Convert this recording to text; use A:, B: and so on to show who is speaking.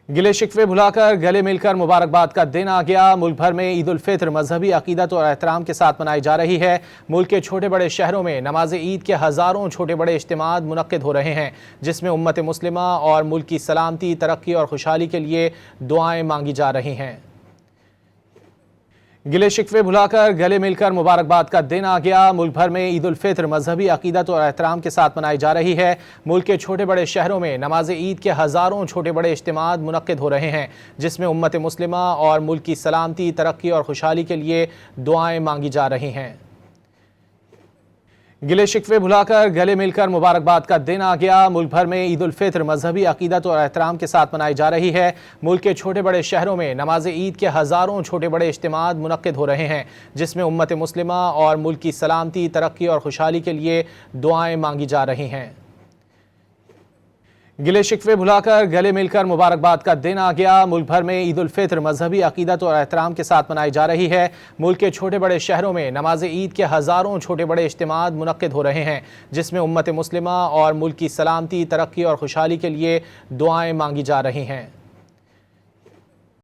A: गिले शिकवे भुलाकर गले मिलकर मुबारकबाद का दिन आ गया। मुल्क भर में ईद उल फित्र मजहबी अकीदत और एहतराम के साथ मनाई जा रही है। मुल्क के छोटे बड़े शहरों में नमाज ईद के हज़ारों छोटे बड़े इज्तिमात मुनक्किद हो रहे हैं, जिसमें उम्मत मुस्लिमा और मुल्क की सलामती, तरक्की और खुशहाली के लिए दुआएं मांगी जा रही हैं। गिले शिकवे भुलाकर गले मिलकर मुबारकबाद का दिन आ गया। मुल्क भर में ईद उल फित्र मजहबी अकीदत और एहतराम के साथ मनाई जा रही है। मुल्क के छोटे बड़े शहरों में नमाज ईद के हज़ारों छोटे बड़े इज्तिमात मुनक्किद हो रहे हैं, जिसमें उम्मत मुस्लिमा और मुल्क की सलामती, तरक्की और खुशहाली के लिए दुआएं मांगी जा रही हैं। गिले शिकवे भुलाकर गले मिलकर मुबारकबाद का दिन आ गया। मुल्क भर में ईद उल फित्र मजहबी अकीदत और एहतराम के साथ मनाई जा रही है। मुल्क के छोटे बड़े शहरों में नमाज ईद के हज़ारों छोटे बड़े इज्तिमात मुनक्किद हो रहे हैं, जिसमें उम्मत मुस्लिमा और मुल्क की सलामती, तरक्की और खुशहाली के लिए दुआएं मांगी जा रही हैं। गिले शिकवे भुलाकर गले मिलकर मुबारकबाद का दिन आ गया। मुल्क भर में ईद उल फित्र मजहबी अकीदत और एहतराम के साथ मनाई जा रही है। मुल्क के छोटे बड़े शहरों में नमाज ईद के हज़ारों छोटे बड़े इज्तिमात मुनक्किद हो रहे हैं, जिसमें उम्मत मुस्लिमा और मुल्क की सलामती, तरक्की और खुशहाली के लिए दुआएं मांगी जा रही हैं।